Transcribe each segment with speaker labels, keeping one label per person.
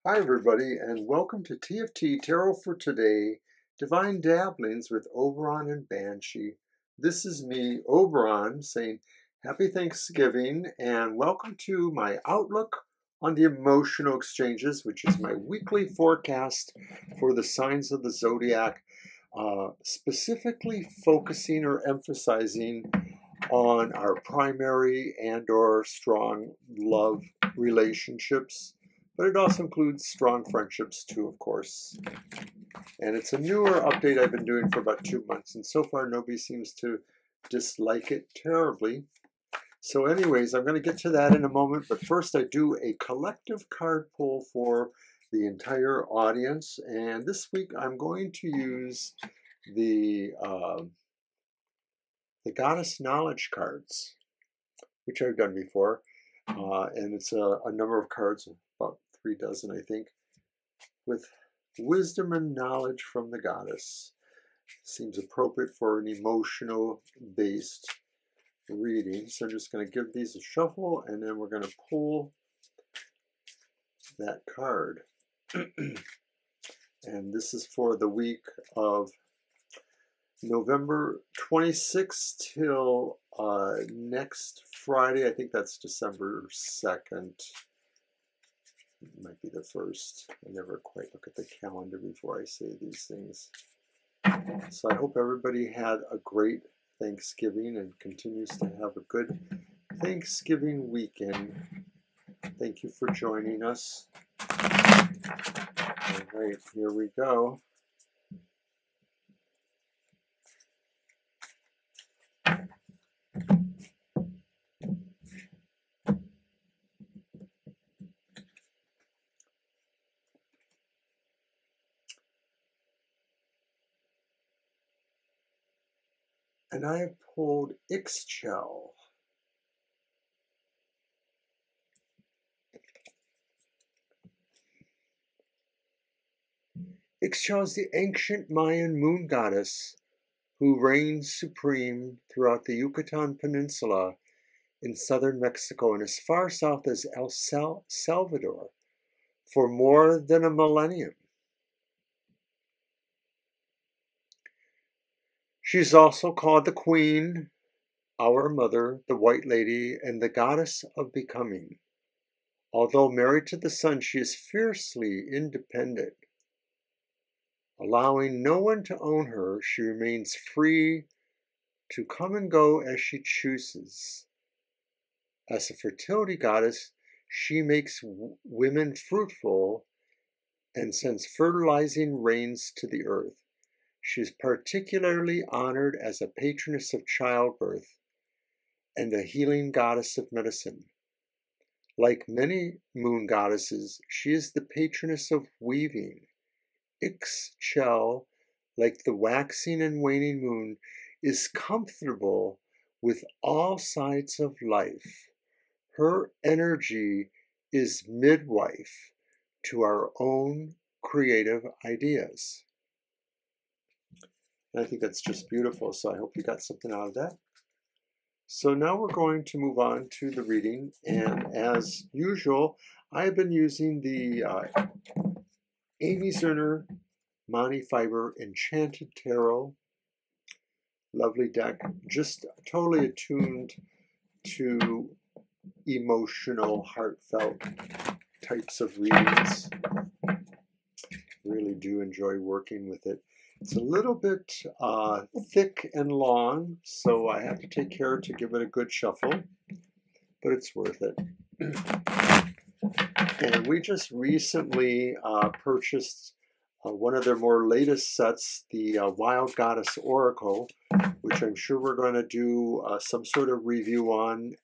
Speaker 1: Hi everybody, and welcome to TFT Tarot for Today, Divine Dabblings with Oberon and Banshee. This is me, Oberon, saying Happy Thanksgiving and welcome to my outlook on the emotional exchanges, which is my weekly forecast for the signs of the Zodiac, specifically focusing or emphasizing on our primary and or strong love relationships. But it also includes strong friendships too, of course. And it's a newer update I've been doing for about 2 months, and so far nobody seems to dislike it terribly. So anyways, I'm going to get to that in a moment, but first I do a collective card pull for the entire audience. And this week I'm going to use the Goddess Knowledge cards, which I've done before. And it's a number of cards, about 3 dozen, I think, with wisdom and knowledge from the goddess. Seems appropriate for an emotional-based reading. So I'm just going to give these a shuffle, and then we're going to pull that card. And this is for the week of November 26th till next Friday. I think that's December 2nd. It might be the 1st. I never quite look at the calendar before I say these things. So I hope everybody had a great Thanksgiving and continues to have a good Thanksgiving weekend. Thank you for joining us. All right, here we go. And I have pulled Ixchel. Ixchel is the ancient Mayan moon goddess who reigns supreme throughout the Yucatan Peninsula in southern Mexico and as far south as El Salvador for more than a millennium. She's also called the Queen, our Mother, the White Lady, and the Goddess of Becoming. Although married to the sun, she is fiercely independent. Allowing no one to own her, she remains free to come and go as she chooses. As a fertility goddess, she makes women fruitful and sends fertilizing rains to the earth. She is particularly honored as a patroness of childbirth and a healing goddess of medicine. Like many moon goddesses, she is the patroness of weaving. Ixchel, like the waxing and waning moon, is comfortable with all sides of life. Her energy is midwife to our own creative ideas. And I think that's just beautiful, so I hope you got something out of that. So now we're going to move on to the reading, and as usual, I've been using the Amy Zerner Monte Farber Enchanted Tarot. Lovely deck, just totally attuned to emotional, heartfelt types of readings. Really do enjoy working with it. It's a little bit thick and long, so I have to take care to give it a good shuffle, but it's worth it. And we just recently purchased one of their more latest sets, the Wild Goddess Oracle, which I'm sure we're going to do some sort of review on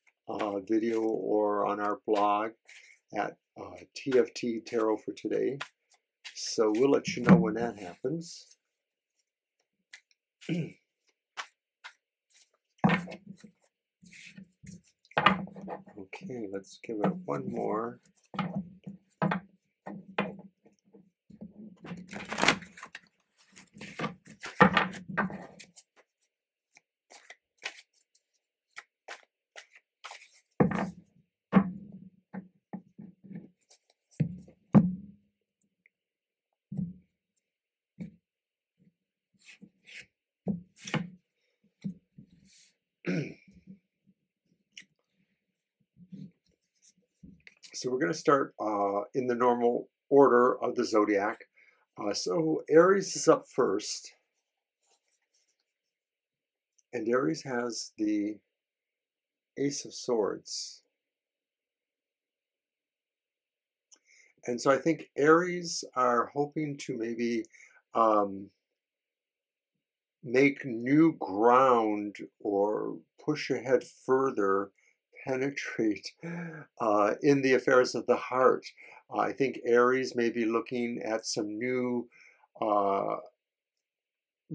Speaker 1: video or on our blog at TFT Tarot for Today. So we'll let you know when that happens. Okay, let's give it one more. So we're going to start in the normal order of the zodiac. So Aries is up first, and Aries has the Ace of Swords. And so I think Aries are hoping to maybe make new ground or push ahead further, penetrate in the affairs of the heart. I think Aries may be looking at some new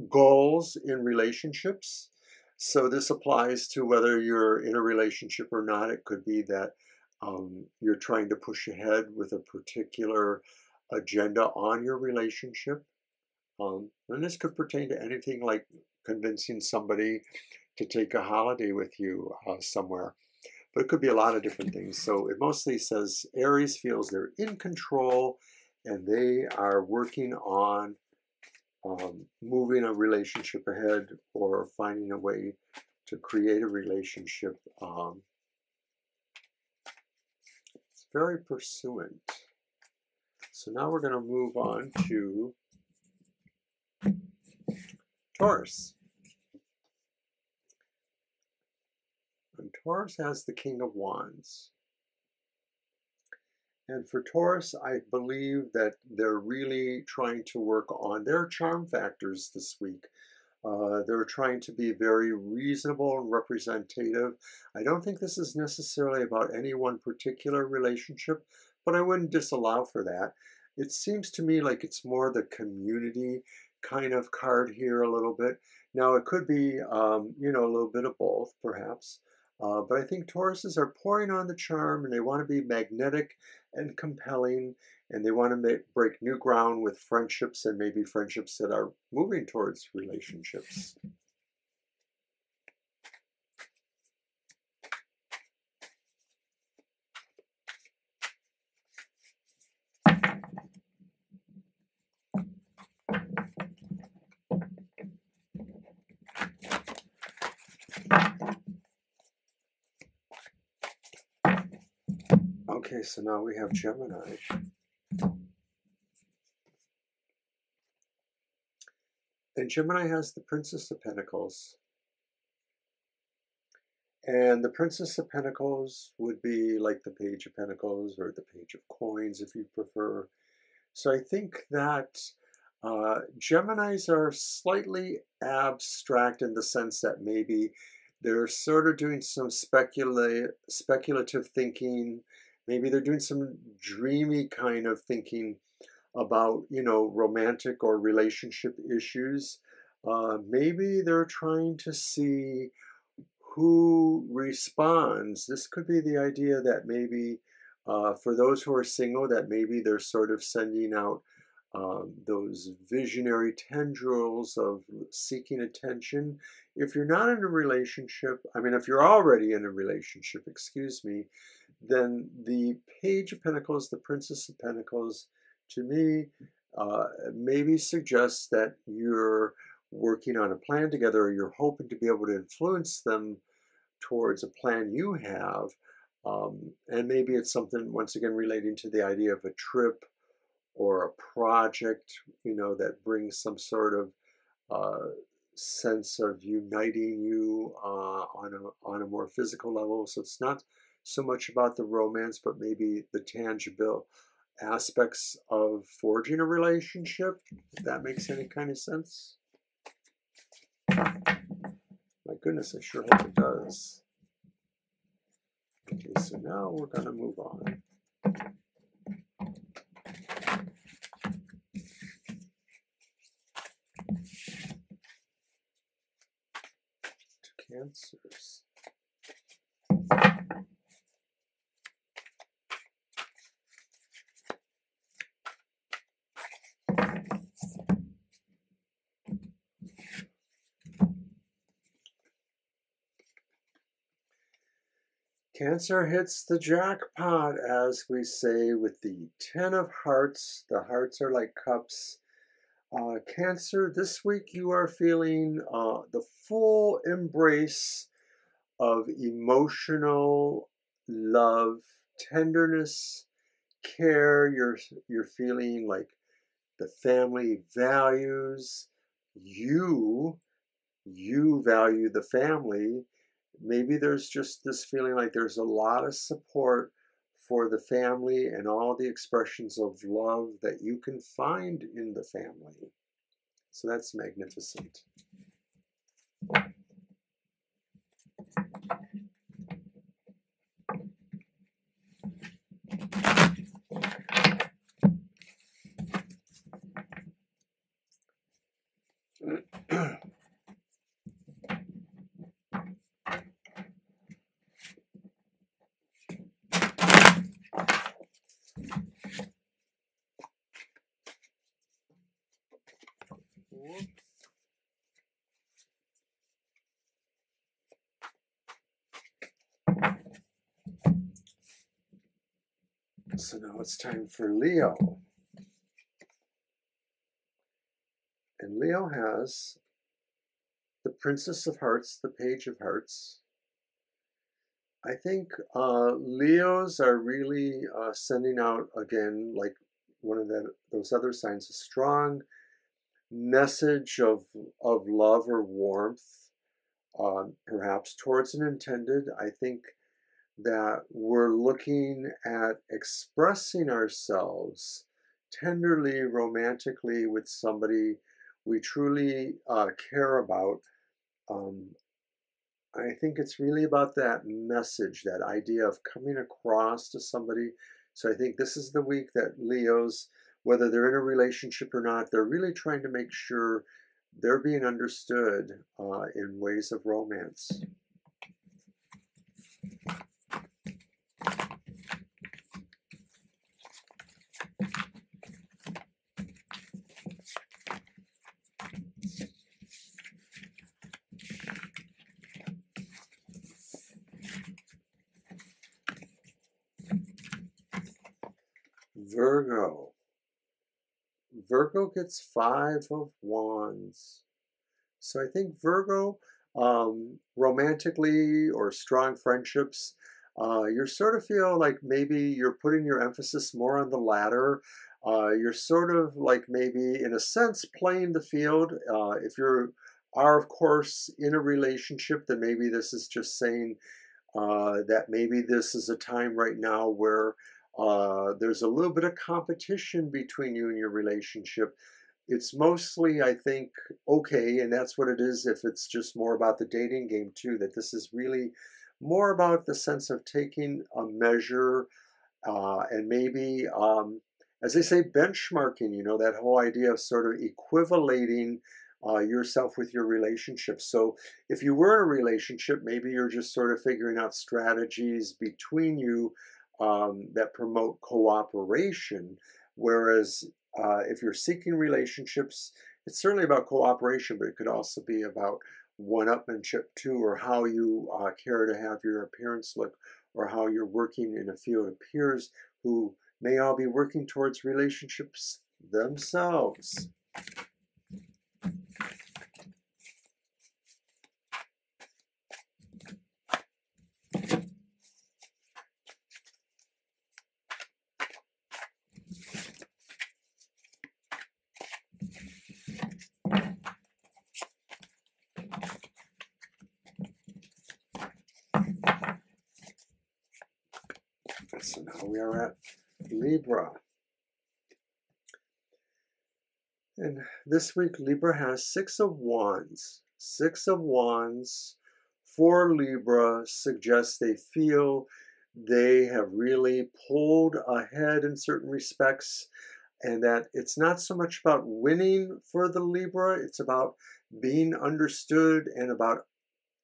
Speaker 1: goals in relationships. So this applies to whether you're in a relationship or not. It could be that you're trying to push ahead with a particular agenda on your relationship. And this could pertain to anything like convincing somebody to take a holiday with you somewhere. But it could be a lot of different things. So it mostly says Aries feels they're in control and they are working on moving a relationship ahead or finding a way to create a relationship. It's very pursuant. So now we're going to move on to Taurus. And Taurus has the King of Wands. And for Taurus, I believe that they're really trying to work on their charm factors this week. They're trying to be very reasonable and representative. I don't think this is necessarily about any one particular relationship, but I wouldn't disallow for that. It seems to me like it's more the community kind of card here a little bit. Now, it could be, a little bit of both, perhaps. But I think Tauruses are pouring on the charm and they want to be magnetic and compelling, and they want to break new ground with friendships and maybe friendships that are moving towards relationships. Okay, so now we have Gemini. And Gemini has the Princess of Pentacles. And the Princess of Pentacles would be like the Page of Pentacles or the Page of Coins if you prefer. So I think that Geminis are slightly abstract in the sense that maybe they're sort of doing some speculative thinking. Maybe they're doing some dreamy kind of thinking about, romantic or relationship issues. Maybe they're trying to see who responds. This could be the idea that maybe for those who are single, that maybe they're sort of sending out those visionary tendrils of seeking attention. If you're not in a relationship, if you're already in a relationship, excuse me, then the Page of Pentacles, the Princess of Pentacles, to me, maybe suggests that you're working on a plan together, or you're hoping to be able to influence them towards a plan you have. And maybe it's something, once again, relating to the idea of a trip or a project, that brings some sort of sense of uniting you on a more physical level. So it's not so much about the romance, but maybe the tangible aspects of forging a relationship, if that makes any kind of sense. My goodness, I sure hope it does. Okay, so now we're going to move on. To Cancers. Cancer hits the jackpot, as we say, with the 10 of Hearts. The hearts are like cups. Cancer, this week you are feeling the full embrace of emotional love, tenderness, care. You're feeling like the family values you. You value the family. Maybe there's just this feeling like there's a lot of support for the family and all the expressions of love that you can find in the family. So that's magnificent. So now it's time for Leo. And Leo has the Princess of Hearts, the Page of Hearts. I think Leos are really sending out, again, like one of those other signs, a strong message of love or warmth, perhaps towards an intended. I think that we're looking at expressing ourselves tenderly, romantically with somebody we truly care about. I think it's really about that message, that idea of coming across to somebody. So I think this is the week that Leos, whether they're in a relationship or not, they're really trying to make sure they're being understood in ways of romance. Virgo. Virgo gets 5 of Wands. So I think Virgo, romantically or strong friendships, you sort of feel like maybe you're putting your emphasis more on the latter. You're sort of like maybe, in a sense, playing the field. If you are, of course, in a relationship, then maybe this is just saying that maybe this is a time right now where there's a little bit of competition between you and your relationship. It's mostly, I think, okay, and that's what it is if it's just more about the dating game too, that this is really more about the sense of taking a measure and maybe, as they say, benchmarking, that whole idea of sort of equivalating yourself with your relationship. So if you were in a relationship, maybe you're just sort of figuring out strategies between you that promote cooperation, whereas if you're seeking relationships, it's certainly about cooperation, but it could also be about one-upmanship too, or how you care to have your appearance look, or how you're working in a field of peers who may all be working towards relationships themselves. So now we are at Libra. And this week, Libra has 6 of Wands. 6 of Wands for Libra suggests they feel they have really pulled ahead in certain respects, and that it's not so much about winning for the Libra, it's about being understood and about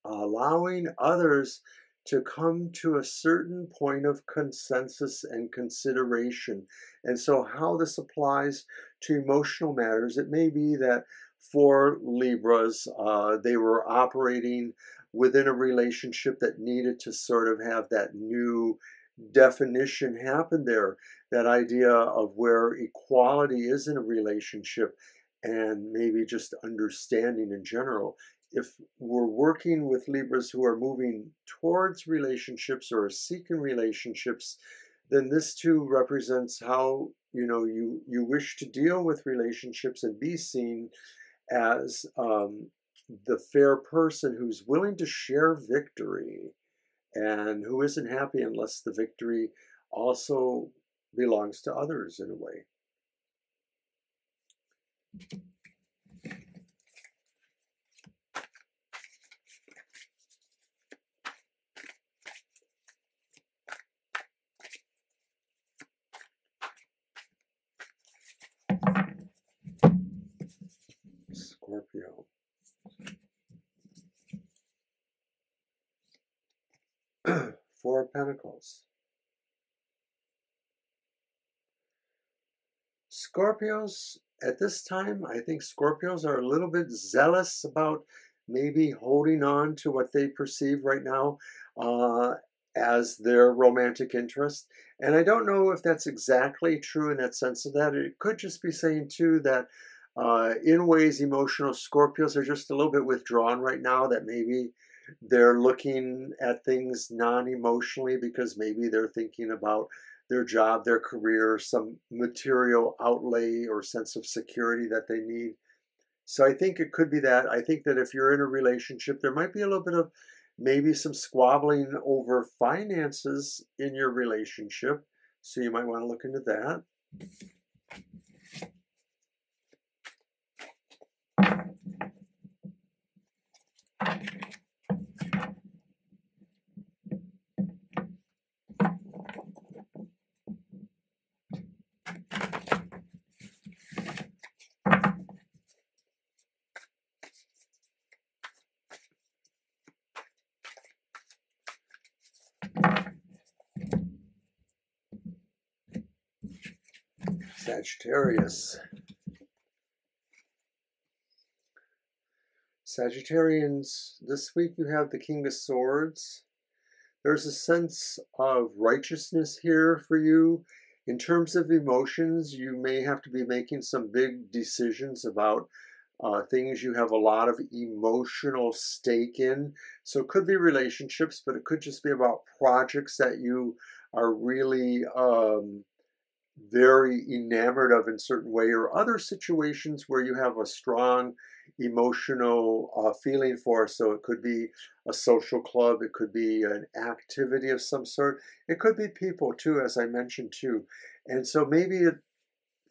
Speaker 1: allowing others to come to a certain point of consensus and consideration. And so how this applies to emotional matters, it may be that for Libras, they were operating within a relationship that needed to sort of have that new definition happen there, that idea of where equality is in a relationship and maybe just understanding in general. if we're working with Libras who are moving towards relationships or are seeking relationships, then this too represents how you wish to deal with relationships and be seen as the fair person who's willing to share victory and who isn't happy unless the victory also belongs to others in a way. Scorpio. Four of Pentacles. Scorpios, at this time, I think Scorpios are a little bit zealous about maybe holding on to what they perceive right now as their romantic interest. And I don't know if that's exactly true in that sense of that. It could just be saying, too, that in ways, emotional Scorpios are just a little bit withdrawn right now, that maybe they're looking at things non-emotionally because maybe they're thinking about their job, their career, some material outlay or sense of security that they need. So I think it could be that. I think that if you're in a relationship, there might be a little bit of maybe some squabbling over finances in your relationship. So you might want to look into that. Sagittarius. Sagittarians, this week you have the King of Swords. There's a sense of righteousness here for you. In terms of emotions, you may have to be making some big decisions about things you have a lot of emotional stake in. So it could be relationships, but it could just be about projects that you are really very enamored of in certain way, or other situations where you have a strong emotional feeling for. So it could be a social club, it could be an activity of some sort, it could be people too, as I mentioned too. And so maybe it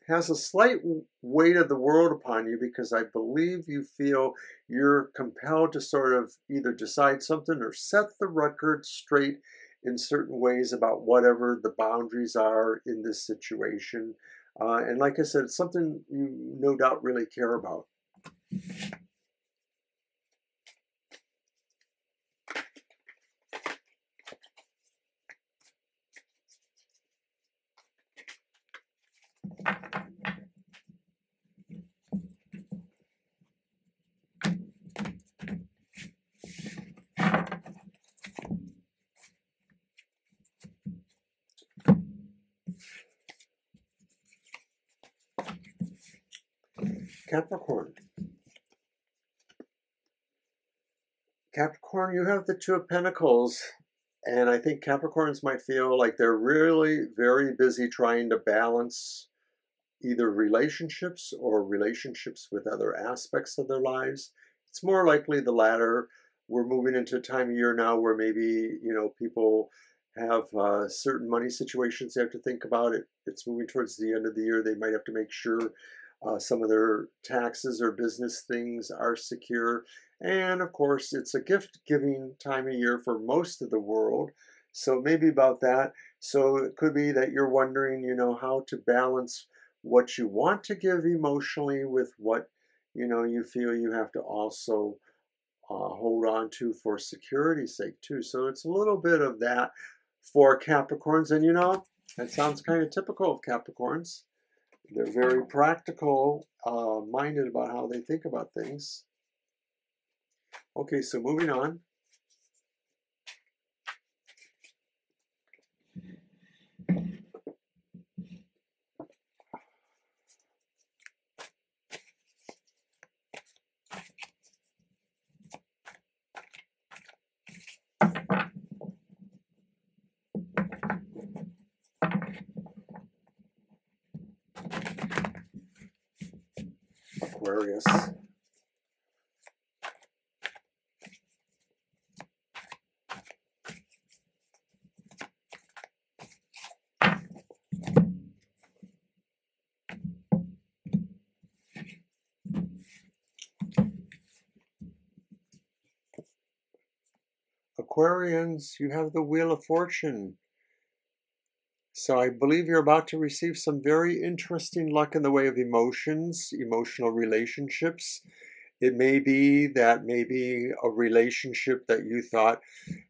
Speaker 1: has a slight weight of the world upon you because I believe you feel you're compelled to sort of either decide something or set the record straight in certain ways about whatever the boundaries are in this situation. And like I said, it's something you no doubt really care about. Capricorn. Capricorn, you have the Two of Pentacles, and I think Capricorns might feel like they're really very busy trying to balance either relationships or relationships with other aspects of their lives. It's more likely the latter. We're moving into a time of year now where maybe, people have certain money situations they have to think about. It's moving towards the end of the year. They might have to make sure some of their taxes or business things are secure. And of course, it's a gift-giving time of year for most of the world. So maybe about that. So it could be that you're wondering, how to balance what you want to give emotionally with what, you feel you have to also hold on to for security's sake too. So it's a little bit of that for Capricorns. And that sounds kind of typical of Capricorns. They're very practical minded about how they think about things. Okay, so moving on. Aquarius. Aquarians, you have the Wheel of Fortune. So I believe you're about to receive some very interesting luck in the way of emotions, emotional relationships. It may be that maybe a relationship that you thought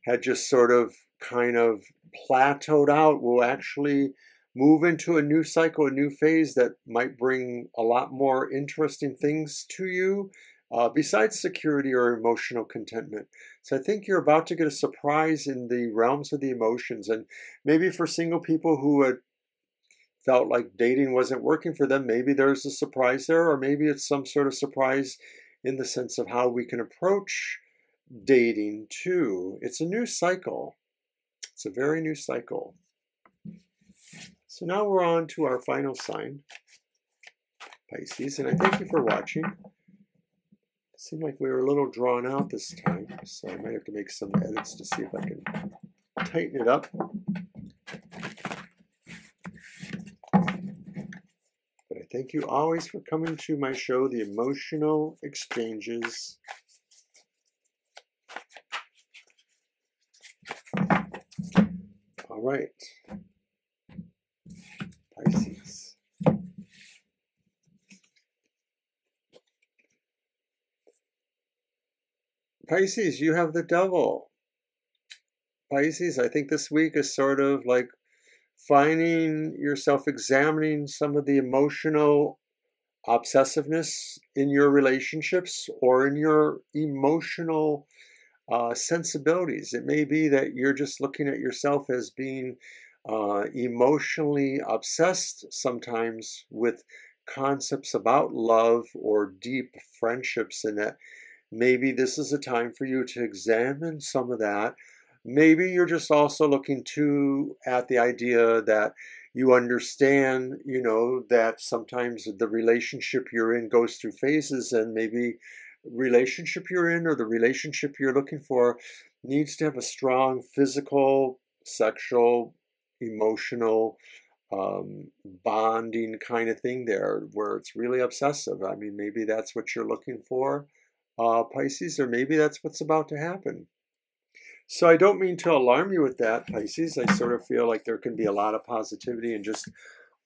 Speaker 1: had just sort of kind of plateaued out will actually move into a new cycle, a new phase that might bring a lot more interesting things to you, besides security or emotional contentment. So I think you're about to get a surprise in the realms of the emotions. And maybe for single people who had felt like dating wasn't working for them, maybe there's a surprise there, or maybe it's some sort of surprise in the sense of how we can approach dating too. It's a new cycle. It's a very new cycle. So now we're on to our final sign, Pisces, and I thank you for watching. It seemed like we were a little drawn out this time, so I might have to make some edits to see if I can tighten it up. But I thank you always for coming to my show, The Emotional Exchanges. All right, Pisces. Pisces, you have the Devil. Pisces, I think this week is sort of like finding yourself examining some of the emotional obsessiveness in your relationships or in your emotional sensibilities. It may be that you're just looking at yourself as being emotionally obsessed sometimes with concepts about love or deep friendships, and that maybe this is a time for you to examine some of that. Maybe you're just also looking too at the idea that you understand, that sometimes the relationship you're in goes through phases, and maybe relationship you're in or the relationship you're looking for needs to have a strong physical, sexual, emotional bonding kind of thing there where it's really obsessive. I mean, maybe that's what you're looking for, Pisces, or maybe that's what's about to happen. So I don't mean to alarm you with that, Pisces. I sort of feel like there can be a lot of positivity in just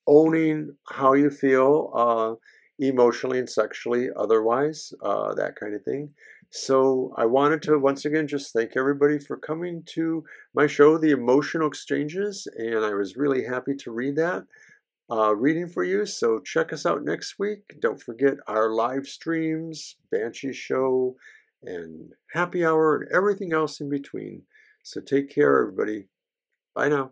Speaker 1: owning how you feel emotionally and sexually, otherwise, that kind of thing. So I wanted to once again just thank everybody for coming to my show, The Emotional Exchanges, and I was really happy to read that reading for you. So check us out next week. Don't forget our live streams, Banshee Show, and Happy Hour, and everything else in between. So take care, everybody. Bye now.